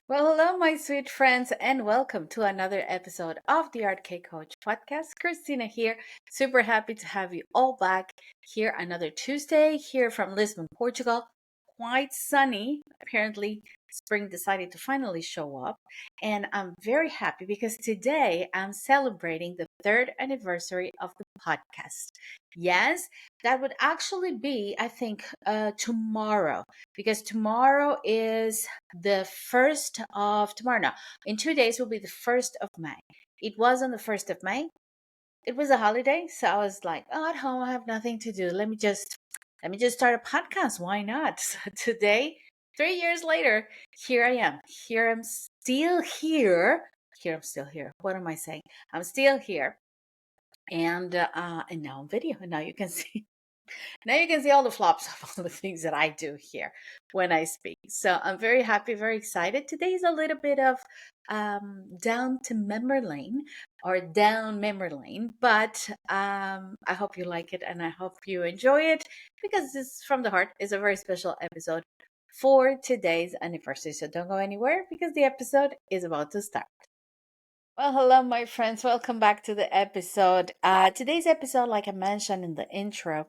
Well, hello, my sweet friends, and welcome to another episode of the Art K Coach podcast. Christina here. Super happy to have you all back here another Tuesday here from Lisbon, Portugal. Quite sunny. Apparently, spring decided to finally show up. And I'm very happy because today I'm celebrating the third anniversary of the podcast. Yes, that would actually be, I think, tomorrow, because tomorrow is the 1st of tomorrow. Now, in 2 days will be the 1st of May. It was on the 1st of May. It was a holiday, so I was like, oh, at home I have nothing to do. Let me just start a podcast. Why not? So today, 3 years later, here I am. Here I'm still here. Here I'm still here. What am I saying? I'm still here. And now on video. And now you can see now you can see all the flops of all the things that I do here when I speak. So I'm very happy, very excited. Today is a little bit of down to memory lane or down memory lane, but I hope you like it and I hope you enjoy it because this from the heart is a very special episode for today's anniversary. So don't go anywhere because the episode is about to start. Well, hello, my friends. Welcome back to the episode. Today's episode, like I mentioned in the intro,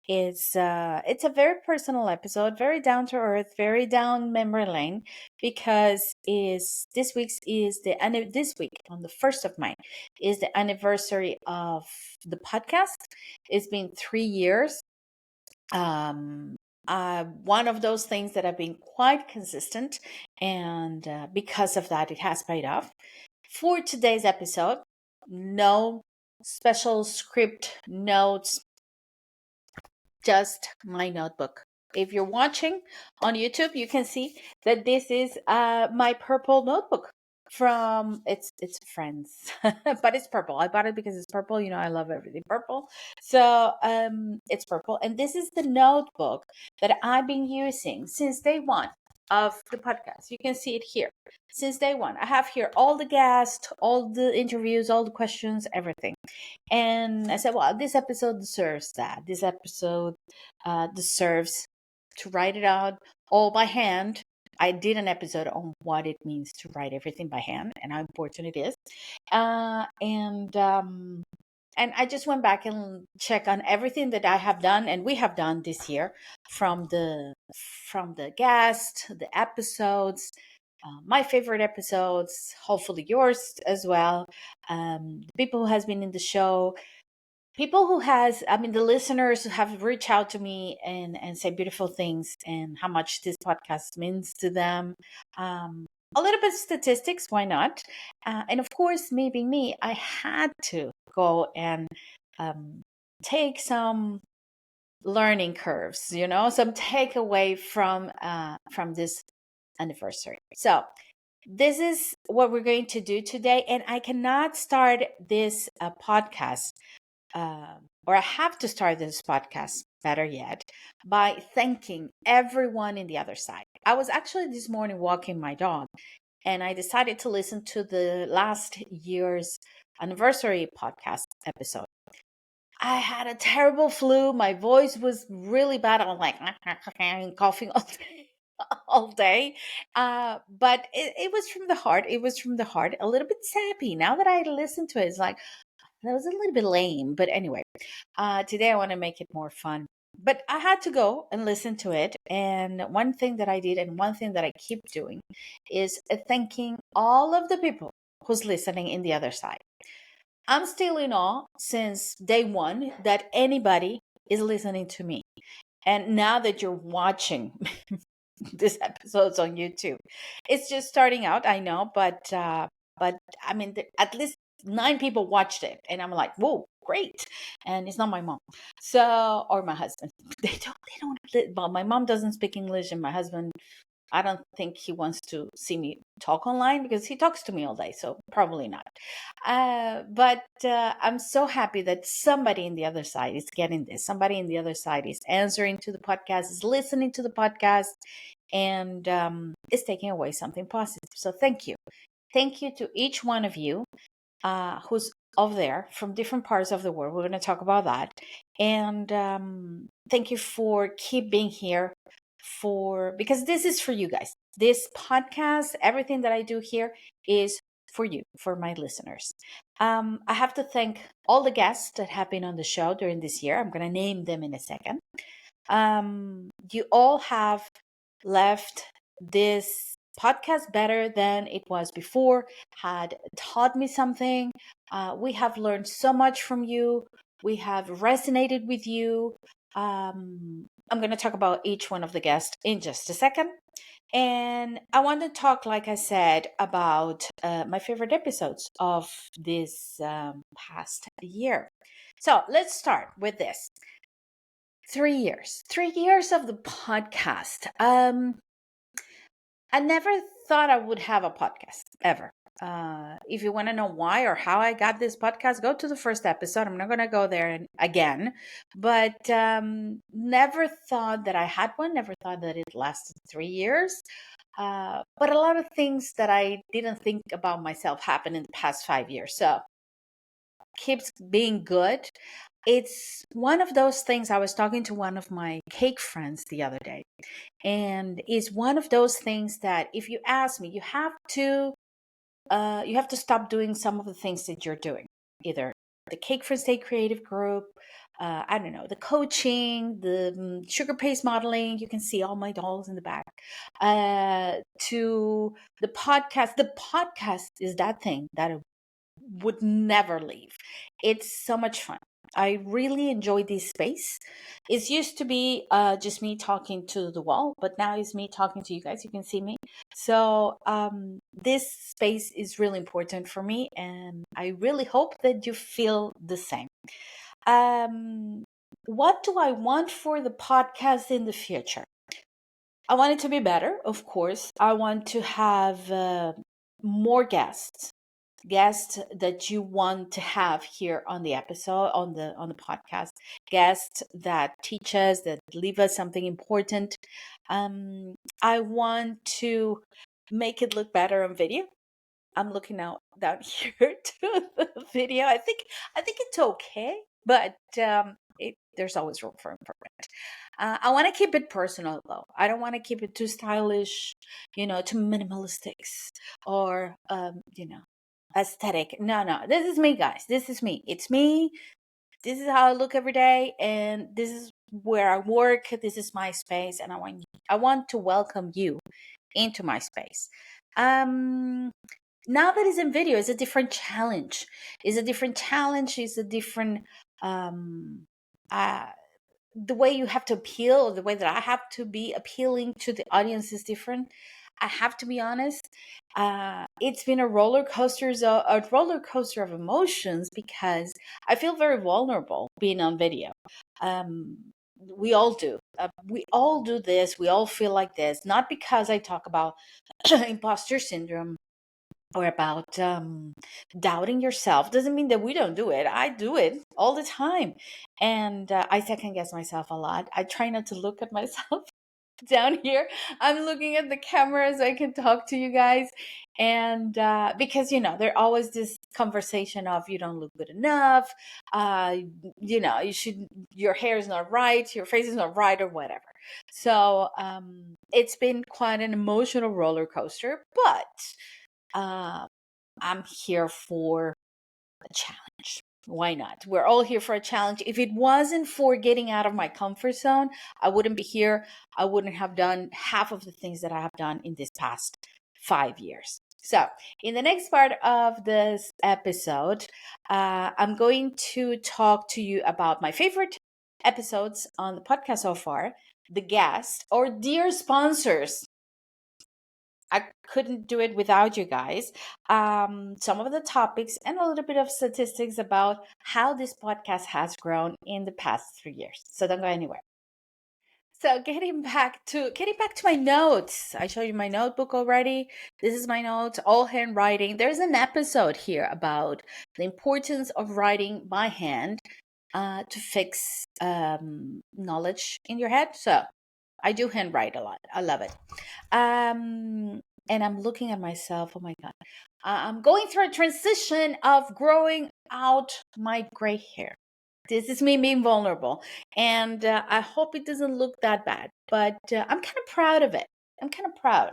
is it's a very personal episode, very down to earth, very down memory lane, because is this week on the 1st of May is the anniversary of the podcast. It's been 3 years. One of those things that have been quite consistent, and because of that, it has paid off. For today's episode, no special script notes, just my notebook. If you're watching on YouTube, you can see that this is my purple notebook from it's Friends, but it's purple. I bought it because it's purple. You know, I love everything purple. So it's purple, and this is the notebook that I've been using since day one of the podcast. You can see it here since day one. I have here all the guests, all the interviews, all the questions, everything. And I said, well, this episode deserves that. This episode deserves to write it out all by hand. I did an episode on what it means to write everything by hand and how important it is. And I just went back and checked on everything that I have done and we have done this year, from the guest, the episodes, my favorite episodes, hopefully yours as well. People who has been in the show, people who has, I mean, the listeners who have reached out to me and say beautiful things and how much this podcast means to them. A little bit of statistics, why not? And of course, me being me, I had to go and take some learning curves, some takeaway from this anniversary. So this is what we're going to do today, and I cannot start this podcast, or I have to start this podcast, better yet, by thanking everyone in the other side. I was actually this morning walking my dog, and I decided to listen to the last year's anniversary podcast episode. I had a terrible flu. My voice was really bad. I was like coughing all day. But it was from the heart. It was from the heart. A little bit sappy. Now that I listen to it, it's like, that was a little bit lame. But anyway, today I want to make it more fun. But I had to go and listen to it. And one thing that I did, and one thing that I keep doing, is thanking all of the people who's listening in the other side. I'm still in awe since day one that anybody is listening to me. And now that you're watching this episode's on YouTube, it's just starting out, I know, but I mean, at least 9 people watched it, and I'm like, whoa, great. And it's not my mom, so, or my husband. Well, my mom doesn't speak English, and my husband, I don't think he wants to see me talk online because he talks to me all day, so probably not. But I'm so happy that somebody in the other side is getting this. Somebody in the other side is answering to the podcast, is listening to the podcast, and is taking away something positive. So thank you. Thank you to each one of you who's over there from different parts of the world. We're going to talk about that. And thank you for keep being here, because this is for you guys. This podcast, everything that I do here is for you, for my listeners. I have to thank all the guests that have been on the show during this year. I'm going to name them in a second. You all have left this podcast better than it was before, had taught me something. We have learned so much from you. We have resonated with you. I'm going to talk about each one of the guests in just a second. And I want to talk, like I said, about my favorite episodes of this past year. So let's start with this. 3 years. 3 years of the podcast. I never thought I would have a podcast ever. If you want to know why or how I got this podcast, go to the first episode. I'm not going to go there again, but never thought that I had one. Never thought that it lasted 3 years. But a lot of things that I didn't think about myself happened in the past 5 years. So keeps being good. It's one of those things. I was talking to one of my cake friends the other day, and it's one of those things that if you ask me, you have to stop doing some of the things that you're doing, either the Cake Friends Day Creative Group, I don't know, the coaching, the sugar paste modeling. You can see all my dolls in the back. To the podcast. The podcast is that thing that I would never leave. It's so much fun. I really enjoy this space. It used to be just me talking to the wall, but now it's me talking to you guys. You can see me. So this space is really important for me, and I really hope that you feel the same. What do I want for the podcast in the future? I want it to be better, of course. I want to have more guests that you want to have here on the episode, on the podcast, guests that teach us, that leave us something important. I want to make it look better on video. I'm looking out down here to the video. I think it's okay, but there's always room for improvement. I want to keep it personal though. I don't want to keep it too stylish, too minimalistics or aesthetic. No. This is me, guys. This is me. It's me. This is how I look every day, and this is where I work. This is my space, and I want to welcome you into my space. Now that it's in video, it's a different challenge. It's a different challenge. It's a different the way you have to appeal, the way that I have to be appealing to the audience is different. I have to be honest. It's been a roller coaster of emotions because I feel very vulnerable being on video. We all do. We all do this. We all feel like this. Not because I talk about imposter syndrome or about doubting yourself. Doesn't mean that we don't do it. I do it all the time, and I second guess myself a lot. I try not to look at myself down here. I'm looking at the camera so I can talk to you guys, and because there always this conversation of you don't look good enough, you should, your hair is not right, your face is not right, or whatever. So it's been quite an emotional roller coaster, but I'm here for a challenge. Why not? We're all here for a challenge. If it wasn't for getting out of my comfort zone, I wouldn't be here. I wouldn't have done half of the things that I have done in this past 5 years. So, in the next part of this episode, I'm going to talk to you about my favorite episodes on the podcast so far, the guests, or dear sponsors. I couldn't do it without you guys. Some of the topics and a little bit of statistics about how this podcast has grown in the past 3 years. So don't go anywhere. So getting back to my notes. I showed you my notebook already. This is my notes, all handwriting. There's an episode here about the importance of writing by hand to fix knowledge in your head. So I do handwrite a lot. I love it. And I'm looking at myself. Oh my God. I'm going through a transition of growing out my gray hair. This is me being vulnerable. And I hope it doesn't look that bad, but I'm kind of proud of it. I'm kind of proud.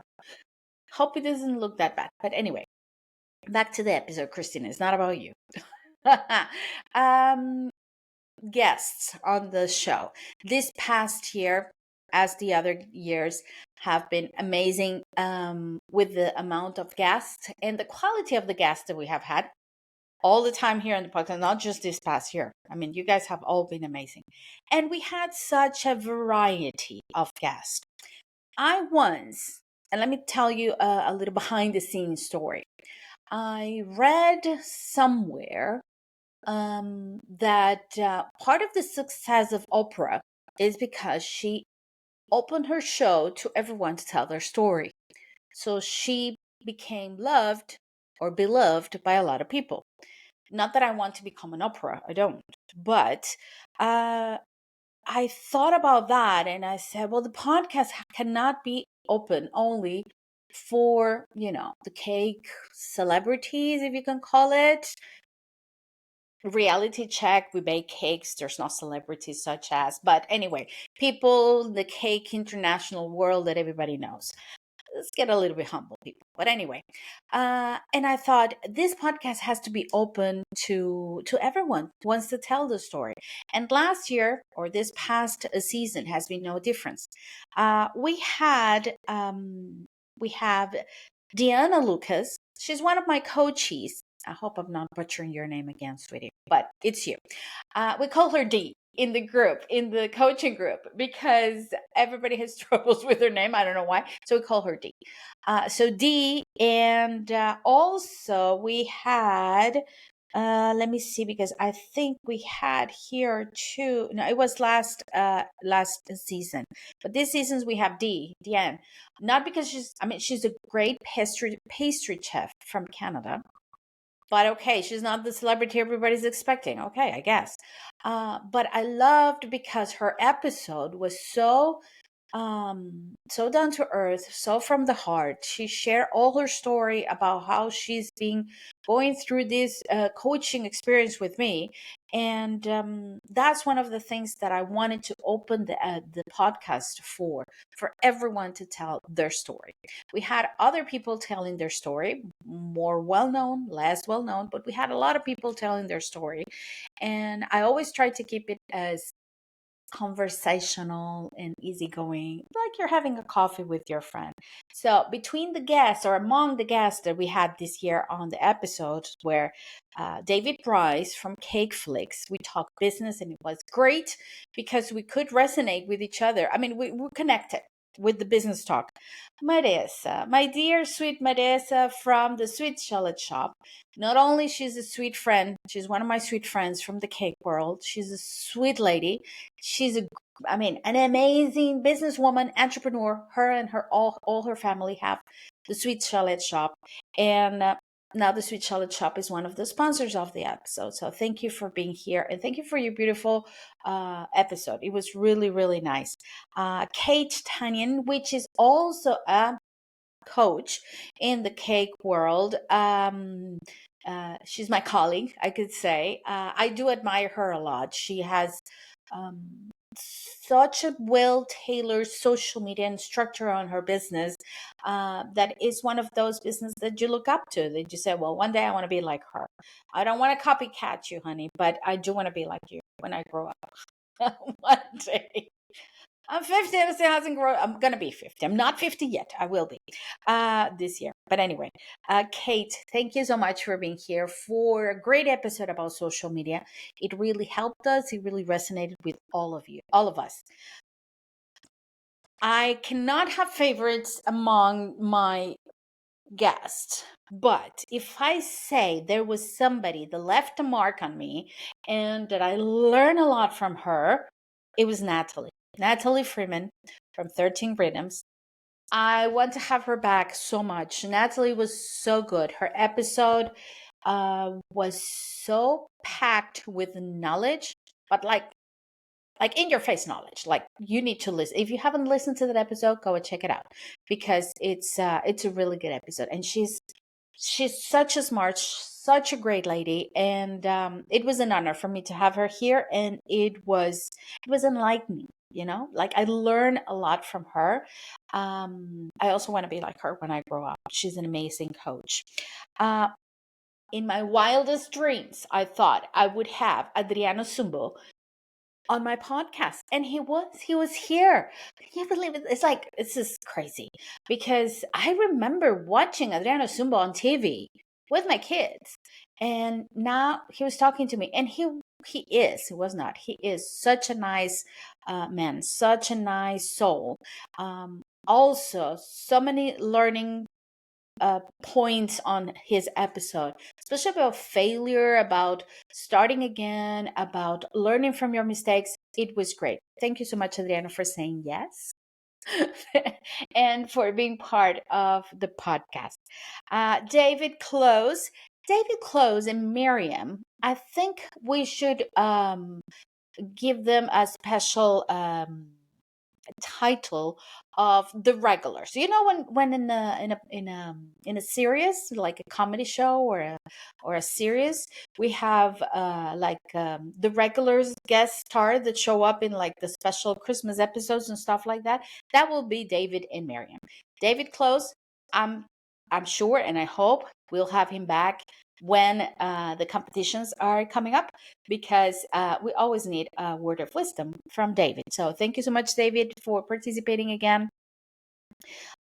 Hope it doesn't look that bad. But anyway, back to the episode, Christina. It's not about you. um, Guests on the show this past year, as the other years, have been amazing, with the amount of guests and the quality of the guests that we have had all the time here on the podcast, not just this past year. I mean, you guys have all been amazing. And we had such a variety of guests. I once, and let me tell you a little behind the scenes story. I read somewhere that part of the success of Oprah is because she opened her show to everyone to tell their story. So she became loved or beloved by a lot of people. Not that I want to become an Oprah, I don't. But I thought about that and I said, well, the podcast cannot be open only for, the cake celebrities, if you can call it. Reality check, we bake cakes. There's no celebrities such as, but anyway, people, the cake international world that everybody knows. Let's get a little bit humble, people. But anyway, and I thought this podcast has to be open to everyone who wants to tell the story. And last year, or this past season, has been no difference. We have Deanna Lucas. She's one of my coaches. I hope I'm not butchering your name again, sweetie, but it's you. We call her D in the group, in the coaching group, because everybody has troubles with her name. I don't know why. So we call her D. So D, and also we had, let me see, because I think we had here too. No, it was last season, but this seasons we have Deanne. Not because she's a great pastry chef from Canada. But okay, she's not the celebrity everybody's expecting. Okay, I guess. But I loved because her episode was so down to earth, so from the heart. She shared all her story about how she's been going through this coaching experience with me, and that's one of the things that I wanted to open the podcast for everyone to tell their story. We had other people telling their story, more well known, less well known, but we had a lot of people telling their story, and I always try to keep it as conversational and easygoing, like you're having a coffee with your friend. So between the guests, or among the guests that we had this year on the episode, where David Price from Cake Flix, we talked business, and it was great because we could resonate with each other. I mean, we're connected with the business talk. Marisa, my dear sweet Marisa from the Sweet Charlotte Shop. Not only she's a sweet friend, she's one of my sweet friends from the cake world. She's a sweet lady. She's an amazing businesswoman, entrepreneur. Her and all her family have the Sweet Charlotte Shop, and now the Sweet Charlotte Shop is one of the sponsors of the episode. So thank you for being here, and thank you for your beautiful episode. It was really, really nice. Kate Tanyan, which is also a coach in the cake world. She's my colleague, I could say. I do admire her a lot. She has such a well-tailored social media and structure on her business, that is one of those businesses that you look up to, that you say, well, one day I want to be like her. I don't want to copycat you, honey, but I do want to be like you when I grow up. One day. I'm 50 and it still hasn't grown. I'm going to be 50. I'm not 50 yet. I will be this year. But anyway, Kate, thank you so much for being here for a great episode about social media. It really helped us. It really resonated with all of you, all of us. I cannot have favorites among my guests, but if I say there was somebody that left a mark on me and that I learned a lot from her, it was Natalie Freeman from 13 Rhythms. I want to have her back so much. Natalie was so good. Her episode was so packed with knowledge, but like in your face knowledge. Like, you need to listen. If you haven't listened to that episode, go and check it out, because it's a really good episode, and she's such a smart, such a great lady, and it was an honor for me to have her here, and it was enlightening. Like I learn a lot from her. I also want to be like her when I grow up. She's an amazing coach. Uh, in my wildest dreams, I thought I would have Adriano Sumbo on my podcast, and he was here. Can you believe it? It's just crazy, because I remember watching Adriano Sumbo on TV with my kids, and now he was talking to me, and he is such a nice man, such a nice soul. Also so many learning points on his episode, especially about failure, about starting again, about learning from your mistakes. It was great. Thank you so much, Adriana, for saying yes. And for being part of the podcast. David Close and Miriam, I think we should give them a special title of the regulars. When in a series, like a comedy show or a series, we have the regulars guest star that show up in like the special Christmas episodes and stuff like that. That will be David and Miriam. David Close, I'm sure and I hope we'll have him back when the competitions are coming up, because we always need a word of wisdom from David. So thank you so much, David, for participating again.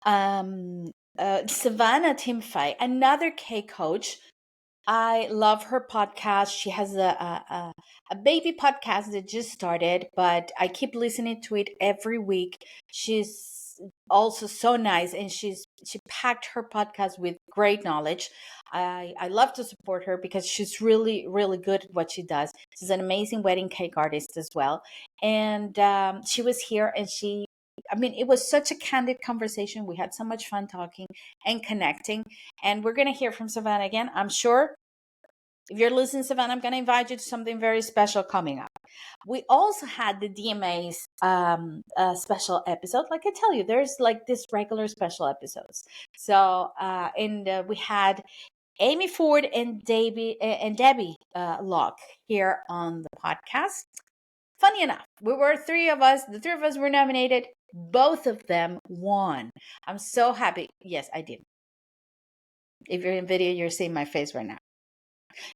Savannah Timfai, another K coach. I love her podcast. She has a baby podcast that just started, but I keep listening to it every week. She's also so nice, and she packed her podcast with great knowledge. I love to support her because she's really, really good at what she does. She's an amazing wedding cake artist as well. And she was here, and it was such a candid conversation. We had so much fun talking and connecting. And we're going to hear from Savannah again, I'm sure. If you're listening, Savannah, I'm going to invite you to something very special coming up. We also had the DMA's special episode. Like I tell you, there's like this regular special episodes. So, we had Amy Ford and Debbie Locke here on the podcast. Funny enough, the three of us were nominated. Both of them won. I'm so happy. Yes, I did. If you're in video, you're seeing my face right now.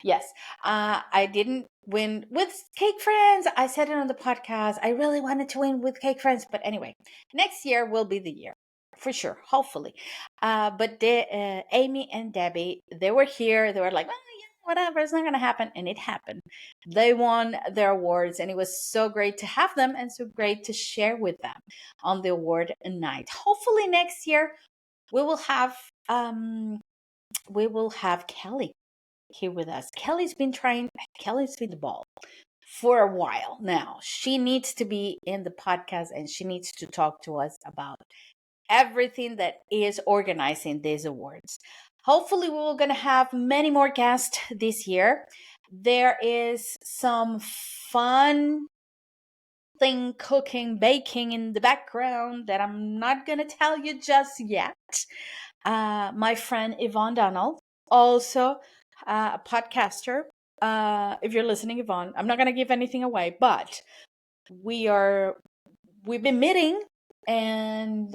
Yes, I didn't win with Cake Friends. I said it on the podcast. I really wanted to win with Cake Friends, but anyway, next year will be the year for sure, hopefully. But Amy and Debbie, they were here. They were like, oh, yeah, whatever, it's not going to happen. And it happened. They won their awards, and it was so great to have them and so great to share with them on the award night. Hopefully next year we will have Kelly here with us. Kelly's been the ball for a while now. She needs to be in the podcast, and she needs to talk to us about everything that is organizing these awards. Hopefully, we're going to have many more guests this year. There is some fun thing cooking, baking in the background that I'm not going to tell you just yet. My friend Yvonne Donald, also a podcaster. If you're listening, Yvonne, I'm not going to give anything away, but we've been meeting, and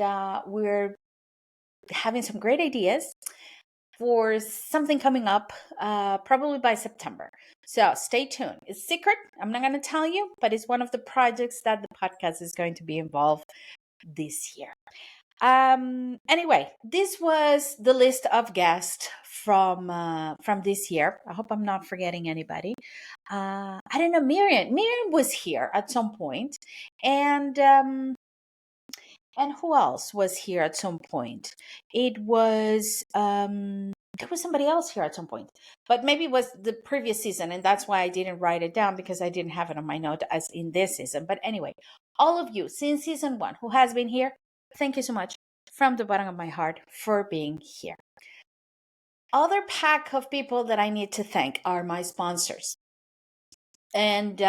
we're having some great ideas for something coming up, probably by September. So stay tuned. It's secret. I'm not going to tell you, but it's one of the projects that the podcast is going to be involved this year. Anyway, this was the list of guests from this year. I hope I'm not forgetting anybody. I don't know. Miriam was here at some point, and who else was here at some point? It was there was somebody else here at some point, but maybe it was the previous season, and that's why I didn't write it down, because I didn't have it on my note as in this season. But anyway, all of you since season 1 who has been here, thank you so much from the bottom of my heart for being here. Other pack of people that I need to thank are my sponsors. And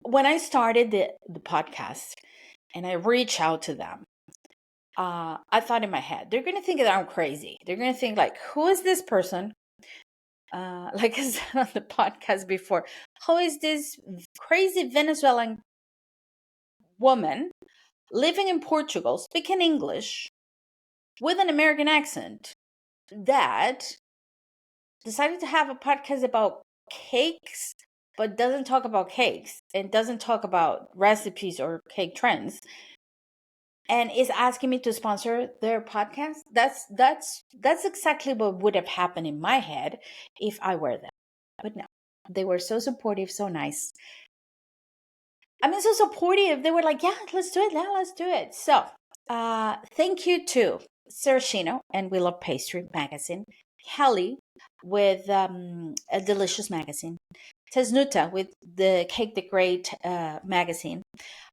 when I started the podcast and I reach out to them, I thought in my head, they're going to think that I'm crazy. They're going to think like, who is this person? Like I said on the podcast before, who is this crazy Venezuelan woman living in Portugal, speaking English with an American accent, that decided to have a podcast about cakes, but doesn't talk about cakes and doesn't talk about recipes or cake trends, and is asking me to sponsor their podcast. That's exactly what would have happened in my head if I were them. But no, they were so supportive, so nice. I mean, so supportive. They were like, yeah, let's do it. Yeah, let's do it. So thank you to Saracino and We Love Pastry magazine, Kelly with a delicious magazine, Tesnuta with the Cake the Great magazine.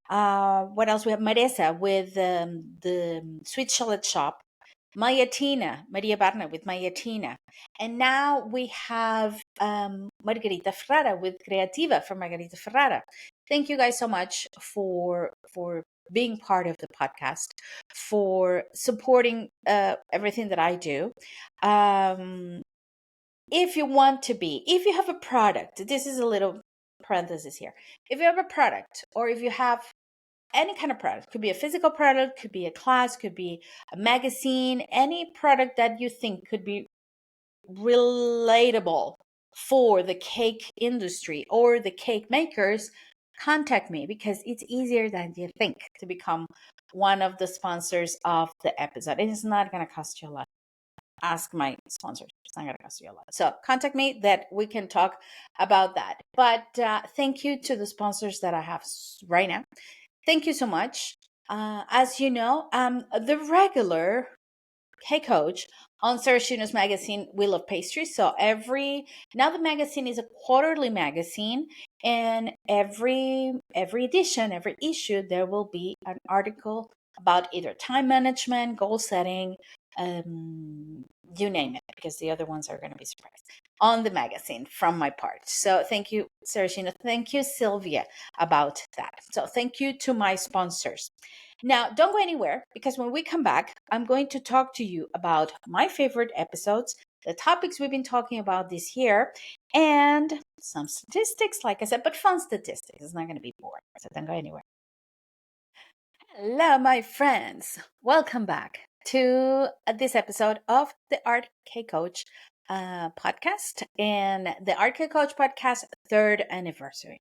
What else? We have Marisa with the Sweet Charlotte Shop, Maria Barna with Mayatina. And now we have Margarita Ferrara with Creativa from Margarita Ferrara. Thank you guys so much for being part of the podcast, for supporting everything that I do. If you want to be, if you have a product, this is a little parenthesis here. If you have a product, or if you have any kind of product, could be a physical product, could be a class, could be a magazine, any product that you think could be relatable for the cake industry or the cake makers, contact me, because it's easier than you think to become one of the sponsors of the episode. It is not going to cost you a lot. Ask my sponsors. It's not going to cost you a lot. So contact me, that we can talk about that. But thank you to the sponsors that I have right now. Thank you so much. As you know, I'm the regular cake coach on Saracino's magazine, We Love Pastry. So now the magazine is a quarterly magazine, and every edition, every issue, there will be an article about either time management, goal setting, you name it, because the other ones are going to be surprised on the magazine from my part. So thank you, Saracino. Thank you, Sylvia, about that. So thank you to my sponsors. Now, don't go anywhere, because when we come back, I'm going to talk to you about my favorite episodes, the topics we've been talking about this year, and some statistics, like I said, but fun statistics. It's not going to be boring, so don't go anywhere. Hello, my friends. Welcome back to this episode of the Art Cake Coach podcast, and the Art Cake Coach podcast 3rd anniversary.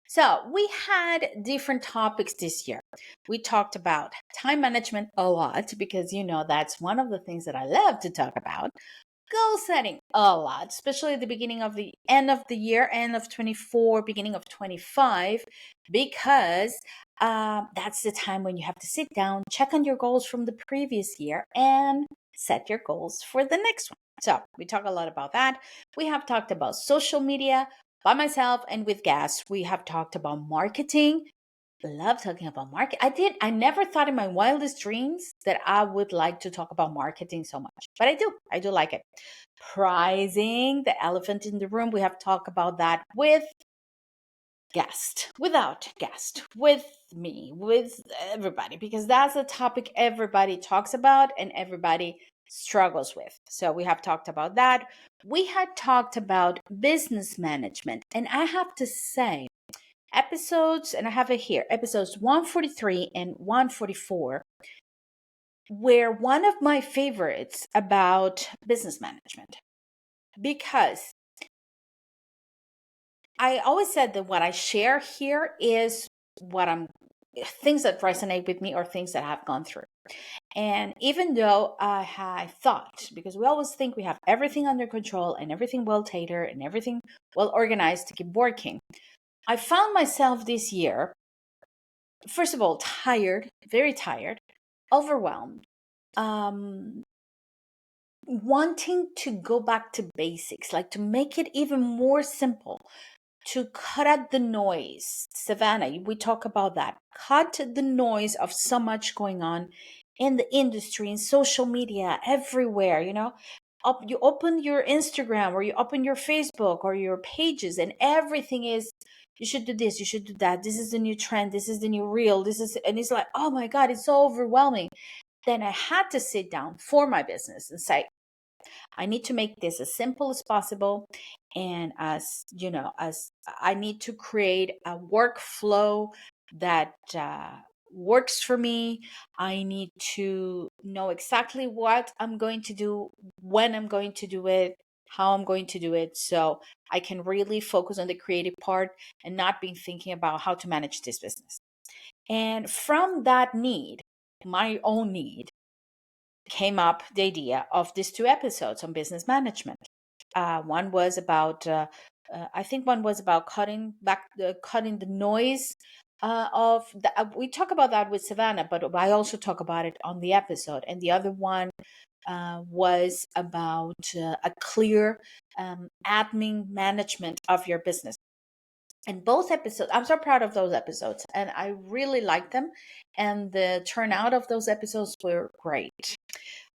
So we had different topics this year. We talked about time management a lot, because that's one of the things that I love to talk about. Goal setting a lot, especially at the beginning of the end of the year, end of 24, beginning of 25, because that's the time when you have to sit down, check on your goals from the previous year, and set your goals for the next one. So we talk a lot about that. We have talked about social media by myself and with guests. We have talked about marketing. Love talking about market. I never thought in my wildest dreams that I would like to talk about marketing so much, but I do like it. Pricing, the elephant in the room. We have talked about that with guest, without guest, with me, with everybody, because that's a topic everybody talks about and everybody struggles with. So we have talked about that. We had talked about business management, and I have to say, episodes, and I have it here, episodes 143 and 144, were one of my favorites about business management, because I always said that what I share here is things that resonate with me, or things that I've gone through. And even though I thought, because we always think we have everything under control and everything well tailored and everything well organized to keep working, I found myself this year, first of all, tired, very tired, overwhelmed, wanting to go back to basics, like to make it even more simple, to cut out the noise. Savannah, we talk about that. Cut the noise of so much going on in the industry, in social media, everywhere, you open your Instagram, or you open your Facebook or your pages, and everything is, you should do this, you should do that, this is the new trend, this is the new reel, and it's like, oh my God, it's so overwhelming. Then I had to sit down for my business and say, I need to make this as simple as possible. And as I need to create a workflow that works for me. I need to know exactly what I'm going to do, when I'm going to do it, how I'm going to do it, so I can really focus on the creative part and not be thinking about how to manage this business. And from that need, my own need, came up the idea of these two episodes on business management. One was about, I think one was about cutting the noise of the. We talk about that with Savannah, but I also talk about it on the episode. And the other one was about a clear admin management of your business. And both episodes, I'm so proud of those episodes, and I really liked them. And the turnout of those episodes were great.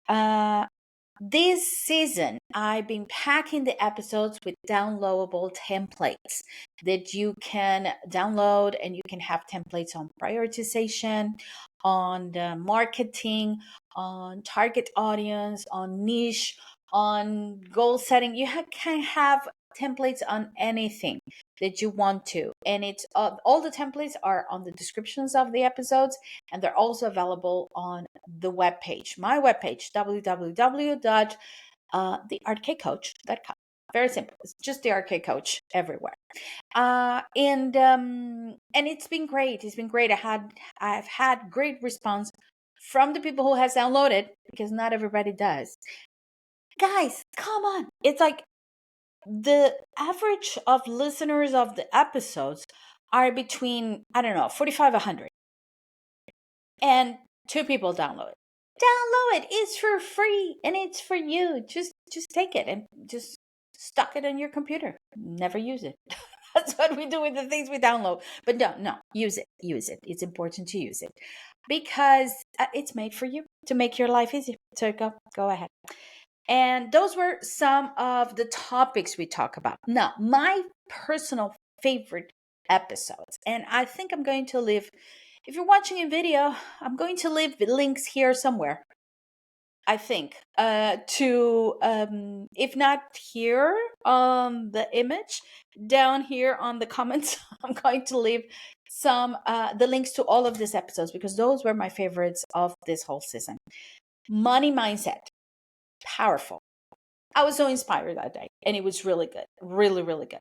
Uh, this season, I've been packing the episodes with downloadable templates that you can download, and you can have templates on prioritization, on the marketing, on target audience, on niche, on goal setting. You can have templates on anything that you want to. And it's all the templates are on the descriptions of the episodes, and they're also available on the webpage, my webpage, www.theartcakecoach.com. Very simple. It's just the Arcade Coach everywhere. And it's been great. It's been great. I've had great response from the people who has downloaded, because not everybody does. Guys, come on. It's like the average of listeners of the episodes are between, I don't know, 45, 100. And 2 people download it. Download it. It's for free and it's for you. Just take it and just stuck it on your computer. Never use it. That's what we do with the things we download. But no, use it. Use it. It's important to use it because it's made for you to make your life easy. So go ahead. And those were some of the topics we talk about. Now, my personal favorite episodes, and I think I'm going to leave, if you're watching in video, I'm going to leave the links here somewhere. I think to if not here on the image, down here on the comments, I'm going to leave some the links to all of these episodes, because those were my favorites of this whole season. Money mindset, powerful. I was so inspired that day, and it was really good. Really, really good.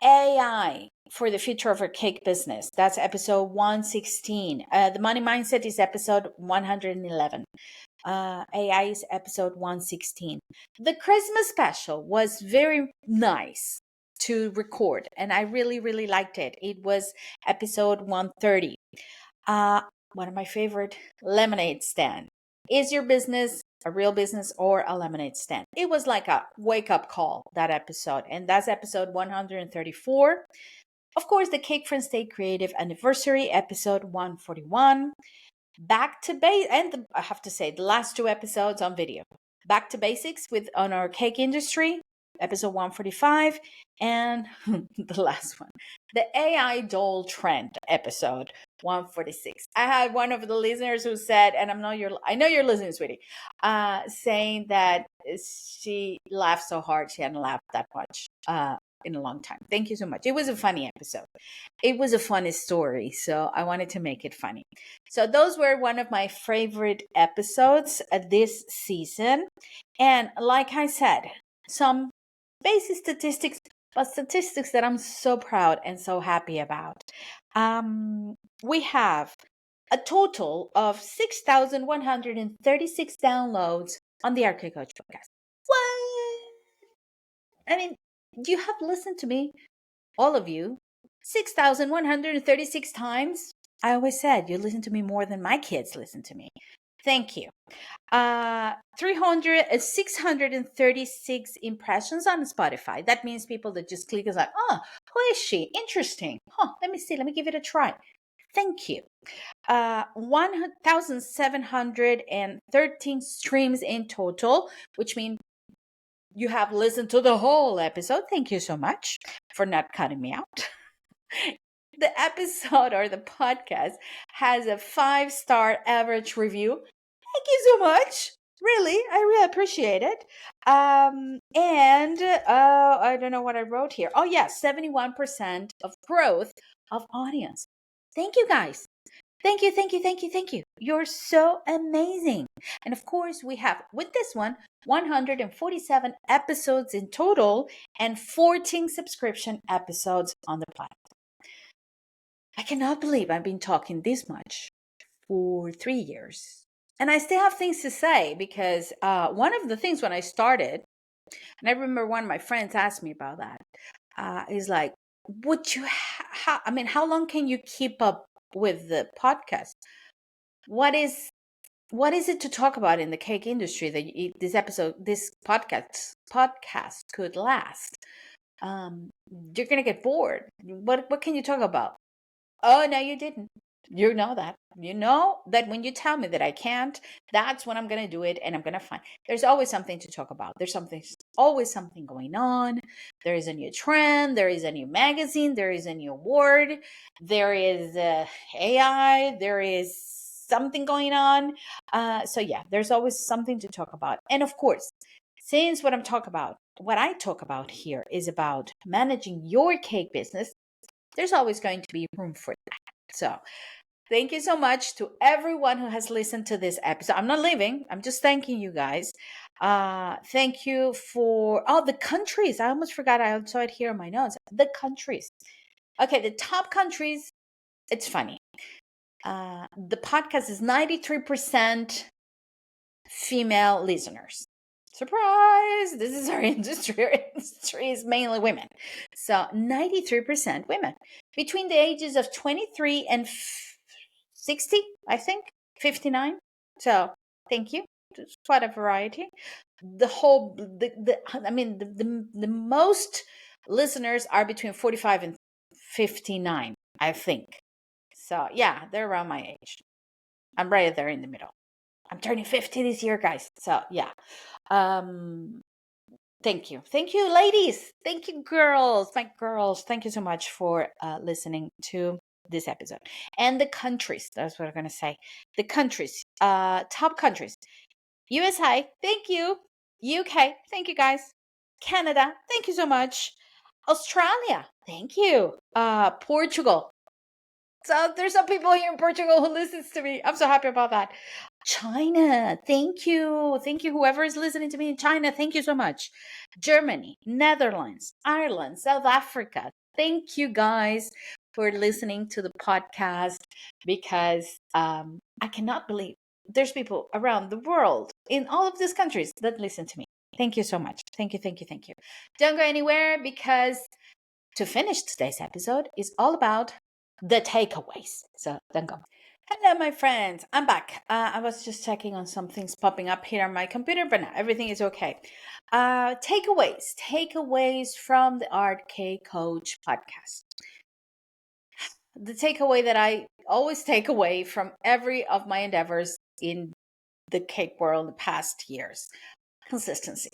AI for the future of our cake business. That's episode 116. The money mindset is episode 111. AI is episode 116. The Christmas special was very nice to record, and I really, really liked it. It was episode 130. One of my favorite, lemonade stand. Is your business a real business or a lemonade stand? It was like a wake up call, that episode. And that's episode 134. Of course, the Cake Friends Stay Creative anniversary, episode 141. Back to base, and I have to say, the last 2 episodes on video. Back to basics on our cake industry, episode 145, and the last one, the AI doll trend, episode 146. I had one of the listeners who said, and I know you're listening, sweetie, saying that she laughed so hard she hadn't laughed that much in a long time. Thank you so much. It was a funny episode. It was a funny story, so I wanted to make it funny. So those were one of my favorite episodes this season. And like I said, some basic statistics, but statistics that I'm so proud and so happy about. We have a total of 6,136 downloads on the Arcade Coach podcast. What? I mean, you have listened to me, all of you, 6,136 times. I always said you listen to me more than my kids listen to me. Thank you. 636 impressions on Spotify. That means people that just click is like, oh, who is she? Interesting. Let me see. Let me give it a try. Thank you. 1,713 streams in total, which means you have listened to the whole episode. Thank you so much for not cutting me out. The episode or the podcast has a 5-star average review. Thank you so much. Really, I really appreciate it. And I don't know what I wrote here. Oh yeah, 71% of growth of audience. Thank you guys. Thank you, thank you, thank you, thank you. You're so amazing. And of course, we have with this one 147 episodes in total and 14 subscription episodes on the platform. I cannot believe I've been talking this much for 3 years. And I still have things to say because one of the things when I started, and I remember one of my friends asked me about that, is like, would you, how long can you keep up with the podcast? What is it to talk about in the cake industry that this podcast could last? You're gonna get bored. What can you talk about? Oh no, you didn't. You know that. You know that when you tell me that I can't, that's when I'm gonna do it, and I'm gonna find. There's always something to talk about. Always something going on. There is a new trend. There is a new magazine. There is a new award. There is AI. There is something going on. So yeah, there's always something to talk about. And of course, since what I talk about here is about managing your cake business, there's always going to be room for that. So thank you so much to everyone who has listened to this episode. I'm not leaving. I'm just thanking you guys. Thank you for all the countries. I almost forgot. I saw it here on my notes. The countries. Okay, the top countries. It's funny. The podcast is 93% female listeners. Surprise! This is our industry. Our industry is mainly women. So 93% women between the ages of 23 and 60, I think, 59. So thank you. It's quite a variety. The most listeners are between 45 and 59, I think. So yeah, they're around my age. I'm right there in the middle. I'm turning 50 this year, guys. So yeah. Thank you. Thank you, ladies. Thank you, girls. My girls. Thank you so much for listening to this episode. And the countries. That's what I'm going to say. The countries. Top countries. USA. Thank you. UK. Thank you, guys. Canada. Thank you so much. Australia. Thank you. Portugal. So there's some people here in Portugal who listens to me. I'm so happy about that. China, thank you. Thank you, whoever is listening to me in China. Thank you so much. Germany, Netherlands, Ireland, South Africa. Thank you guys for listening to the podcast because I cannot believe there's people around the world in all of these countries that listen to me. Thank you so much. Thank you, thank you, thank you. Don't go anywhere because to finish today's episode is all about the takeaways. So don't go. Hello, my friends. I'm back. I was just checking on some things popping up here on my computer, but now everything is okay. Takeaways from the Art Cake Coach podcast. The takeaway that I always take away from every of my endeavors in the cake world the past years: consistency.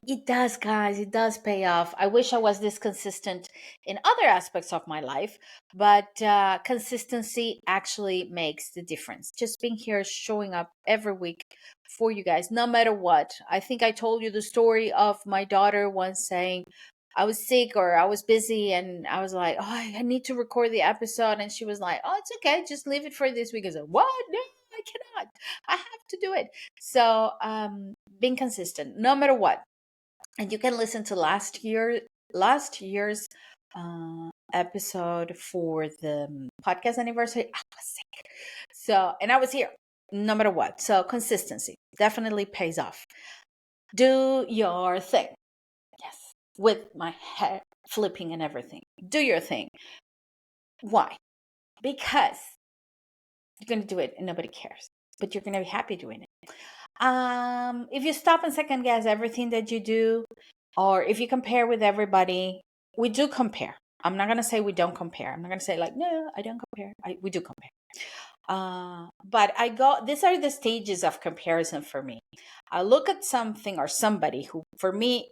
It does, guys. It does pay off. I wish I was this consistent in other aspects of my life, but consistency actually makes the difference. Just being here, showing up every week for you guys, no matter what. I think I told you the story of my daughter once saying, I was sick or I was busy, and I was like, oh, I need to record the episode. And she was like, oh, it's okay. Just leave it for this week. I said, what? No, I cannot. I have to do it. So being consistent, no matter what. And you can listen to last year's episode for the podcast anniversary. I was sick, and I was here no matter what. So consistency definitely pays off. Do your thing. Yes, with my hair flipping and everything. Do your thing. Why? Because you're gonna do it and nobody cares, but you're gonna be happy doing it. If you stop and second guess everything that you do, or if you compare with everybody, we do compare. I'm not going to say we don't compare. I'm not going to say like, no, I don't compare. We do compare. But these are the stages of comparison for me. I look at something or somebody who, for me,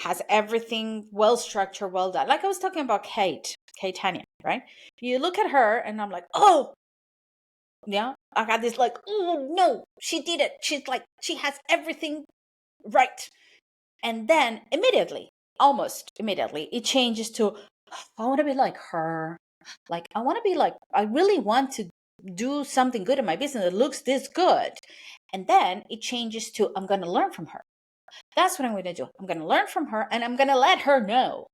has everything well structured, well done. Like I was talking about Kate Tanya, right? You look at her and I'm like, oh, yeah, I got this like, oh no, she did it. She has everything right. And then almost immediately, it changes to, I want to be like her. Like, I want to be like, I really want to do something good in my business that looks this good. And then it changes to, I'm going to learn from her. That's what I'm going to do. I'm going to learn from her, and I'm going to let her know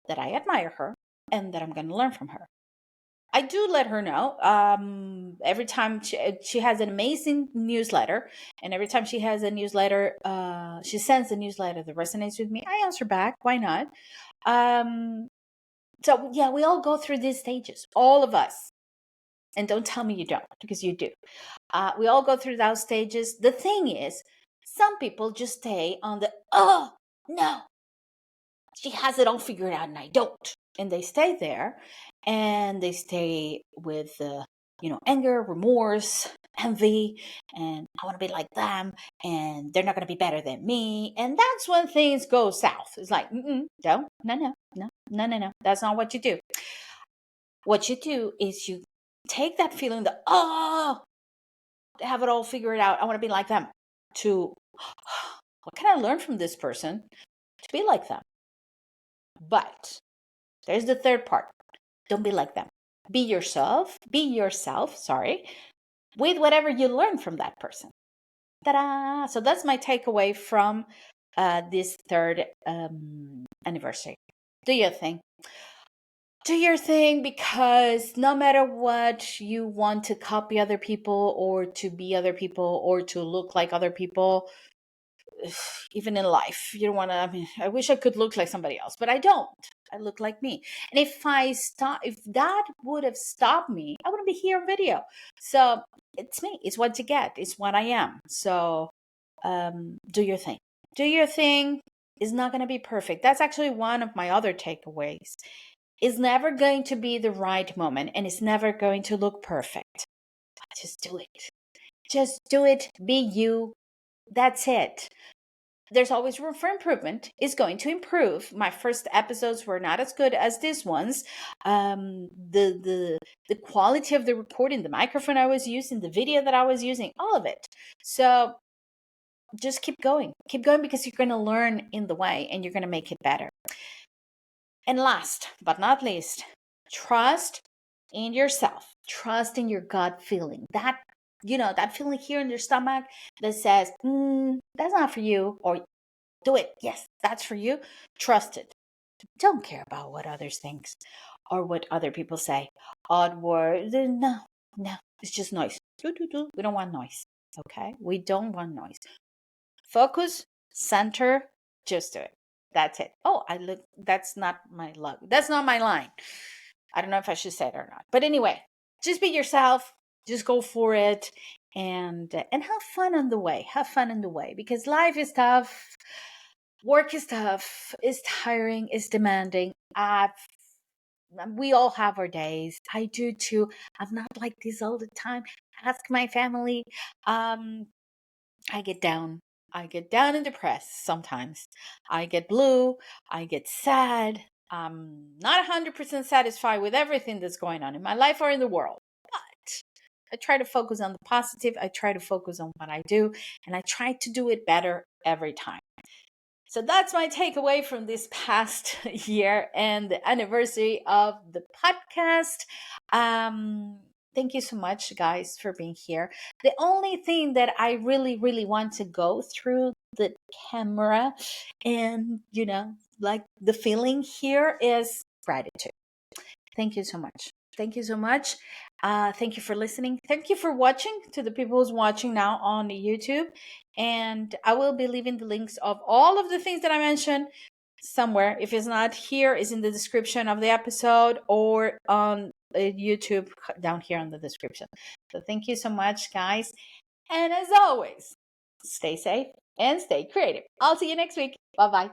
that I admire her and that I'm going to learn from her. I do let her know. Every time she has an amazing newsletter, and every time she has a newsletter, she sends a newsletter that resonates with me, I answer back. Why not? So yeah, we all go through these stages, all of us. And don't tell me you don't, because you do. We all go through those stages. The thing is, some people just stay on the, oh no, she has it all figured out and I don't. And they stay there, and they stay with anger, remorse, envy, and I want to be like them, and they're not going to be better than me. And that's when things go south. It's like, no, that's not what you do. What you do is you take that feeling that, have it all figured out, I want to be like them, to, what can I learn from this person to be like them? But there's the third part. Don't be like them. Be yourself, with whatever you learn from that person. Ta-da! So that's my takeaway from this third anniversary. Do your thing. Do your thing, because no matter what you want to copy other people or to be other people or to look like other people, even in life, you don't want to, I wish I could look like somebody else, but I don't. I look like me. And if that would have stopped me, I wouldn't be here on video. So it's me. It's what you get. It's what I am. So do your thing. Do your thing. Is not going to be perfect. That's actually one of my other takeaways. It's never going to be the right moment, and it's never going to look perfect. Just do it. Just do it. Be you. That's it. There's always room for improvement. It's going to improve. My first episodes were not as good as these ones. The quality of the recording, the microphone I was using, the video that I was using, all of it. So just keep going. Keep going, because you're going to learn in the way, and you're going to make it better. And last but not least, trust in yourself. Trust in your gut feeling. That feeling here in your stomach that says, that's not for you, or do it. Yes, that's for you. Trust it. Don't care about what others think or what other people say. Odd words. No. It's just noise. We don't want noise. Okay? We don't want noise. Focus, center, just do it. That's it. Oh, that's not my luck. That's not my line. I don't know if I should say it or not. But anyway, just be yourself. Just go for it, and have fun on the way. Have fun on the way, because life is tough. Work is tough. It's tiring. It's demanding. We all have our days. I do too. I'm not like this all the time. Ask my family. I get down. I get down and depressed sometimes. I get blue. I get sad. I'm not 100% satisfied with everything that's going on in my life or in the world. But I try to focus on the positive. I try to focus on what I do. And I try to do it better every time. So that's my takeaway from this past year and the anniversary of the podcast. Thank you so much, guys, for being here. The only thing that I really, really want to go through the camera and, like the feeling here is gratitude. Thank you so much. Thank you so much. Thank you for listening. Thank you for watching, to the people who's watching now on YouTube. And I will be leaving the links of all of the things that I mentioned somewhere. If it's not here, it's in the description of the episode, or on YouTube down here in the description. So thank you so much, guys. And as always, stay safe and stay creative. I'll see you next week. Bye-bye.